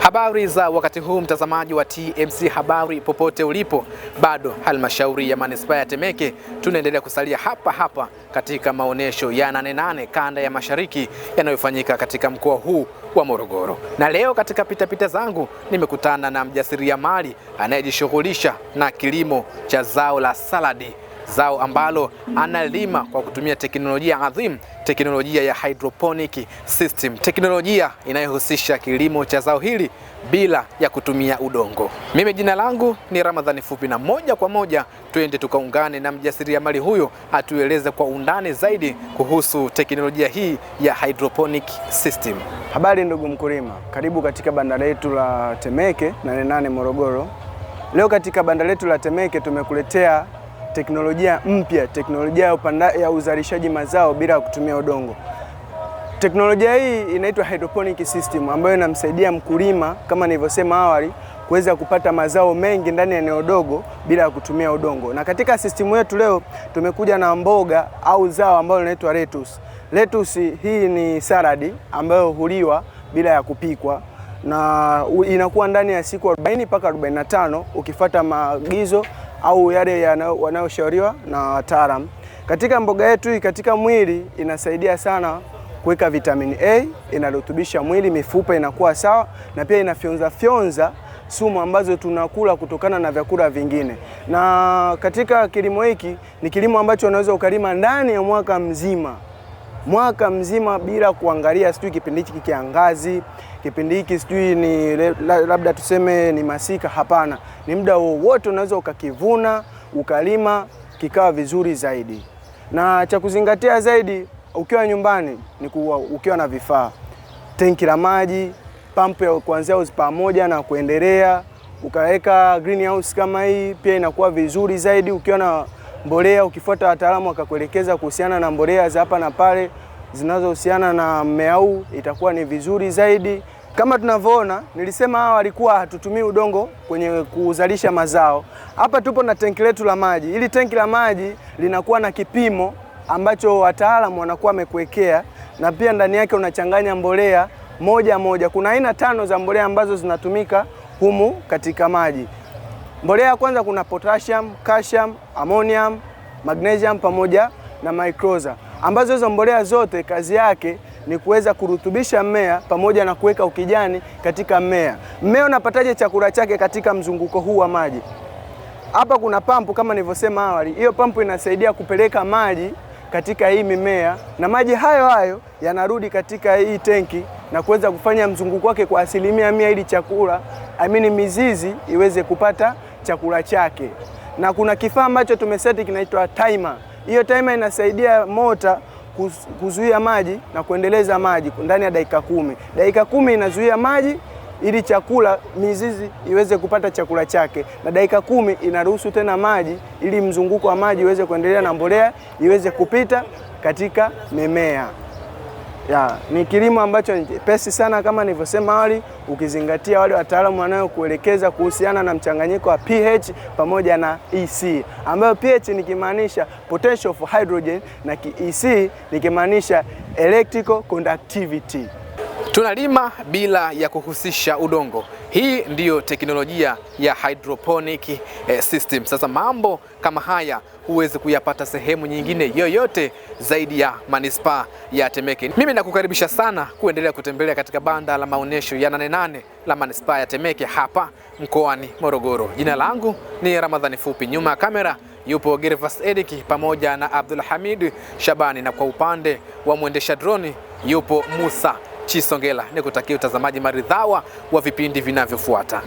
Habari za wakati huu, mtazamaji wa TMC Habari popote ulipo. Bado halmashauri ya manispaa ya Temeke tunaendelea kusalia hapa katika maonesho ya 88 kanda ya mashariki yanayofanyika katika mkoa huu wa Morogoro. Na leo katika pitapita zangu nimekutana na mjasiriamali anayejishughulisha na kilimo cha zao la saladi, zao ambalo analima kwa kutumia teknolojia adhimu, teknolojia ya hydroponic system, teknolojia inayohusisha kilimo cha zao hili bila ya kutumia udongo. Mimi jina langu ni Ramadhani Fupi, na moja kwa moja twende tukaungane na mjasiriamali huyo atueleze kwa undani zaidi kuhusu teknolojia hii ya hydroponic system. Habari ndugu mkulima, karibu katika banda letu la Temeke 88 Morogoro. Leo katika banda letu la Temeke tumekuletea teknolojia mpya, teknolojia ya uzalishaji mazao bila kutumia udongo. Teknolojia hii inaitwa hydroponic system, ambayo inamsaidia mkulima kama nilivyosema awali kuweza kupata mazao mengi ndani ya eneo dogo bila kutumia udongo. Na katika system yetu leo tumekuja na mboga au zao ambalo linaitwa lettuce. Lettuce hii ni saladi ambayo huliwa bila ya kupikwa na inakuwa ndani ya siku 40 mpaka 45 ukifuata maagizo au yale wanayoshauriwa na wataalamu. Katika mboga yetu hii, katika mwili inasaidia sana kuweka vitamini A, inarutubisha mwili, mifupa inakuwa sawa, na pia inafyonza sumu ambazo tunakula kutokana na vyakula vingine. Na katika kilimo hiki ni kilimo ambacho unaweza ukalima ndani ya mwaka mzima bila kuangalia sijui kipindi hiki kiangazi, kipindi hiki sijui ni labda tuseme ni masika. Hapana, ni muda wowote unaweza ukakivuna ukalima kikawa vizuri zaidi. Na cha kuzingatia zaidi ukiwa nyumbani ni ukiwa na vifaa, tenki la maji, pampu ya kuanzia pamoja na kuendelea, ukaweka greenhouse kama hii pia inakuwa vizuri zaidi. Ukiwa na mbolea, ukifuata wataalamu wakakuelekeza kuhusiana na mbolea za hapa na pale zinazohusiana na mmea huu, itakuwa ni vizuri zaidi. Kama tunavyoona, nilisema hawa walikuwa hatutumii udongo kwenye kuzalisha mazao. Hapa tupo na tenki letu la maji. Hili tenki la maji linakuwa na kipimo ambacho wataalamu wanakuwa wamekuwekea, na pia ndani yake unachanganya mbolea moja. Kuna aina 5 za mbolea ambazo zinatumika humu katika maji. Mbolea ya kwanza kuna potassium, calcium, ammonium, magnesium pamoja na microza, ambazo hizo mbolea zote kazi yake ni kuweza kurutubisha mmea pamoja na kuweka ukijani katika mmea. Mmea unapataje chakula chake katika mzunguko huu wa maji? Hapa kuna pampu kama nilivyosema awali. Hiyo pampu inasaidia kupeleka maji katika hii mimea, na maji hayo yanarudi katika hii tenki na kuweza kufanya mzunguko wake kwa 100% ili chakula mizizi iweze kupata chakula chake. Na kuna kifaa ambacho tumeseti kinaitwa timer. Hiyo timer inasaidia mota kuzuia maji na kuendeleza maji ndani ya dakika 10. Dakika 10 inazuia maji ili chakula, mizizi iweze kupata chakula chake, na dakika 10 inaruhusu tena maji ili mzunguko wa maji uweze kuendelea na mbolea iweze kupita katika mimea. Ni kilimo ambacho ni pesi sana kama nilivyosema awali, ukizingatia wale wataalamu wanaokuelekeza kuhusiana na mchanganyiko wa pH pamoja na EC, ambayo pH nikimaanisha potential of hydrogen na EC nikimaanisha electrical conductivity. Tunalima bila ya kuhusisha udongo. Hii ndiyo teknolojia ya hydroponic system. Sasa mambo kama haya huwezi kuyapata sehemu nyingine yoyote zaidi ya manispaa ya Temeke. Mimi nakukaribisha sana kuendelea kutembelea katika banda la maonesho ya 88 la manispaa ya Temeke hapa mkoani Morogoro. Jina langu ni Ramadhani Fupi, nyuma ya kamera yupo Gervas Ediki pamoja na Abdul Hamid Shabani, na kwa upande wa mwendesha droni yupo Musa Chisongela. Nikutakia utazamaji maridhawa wa vipindi vinavyofuata.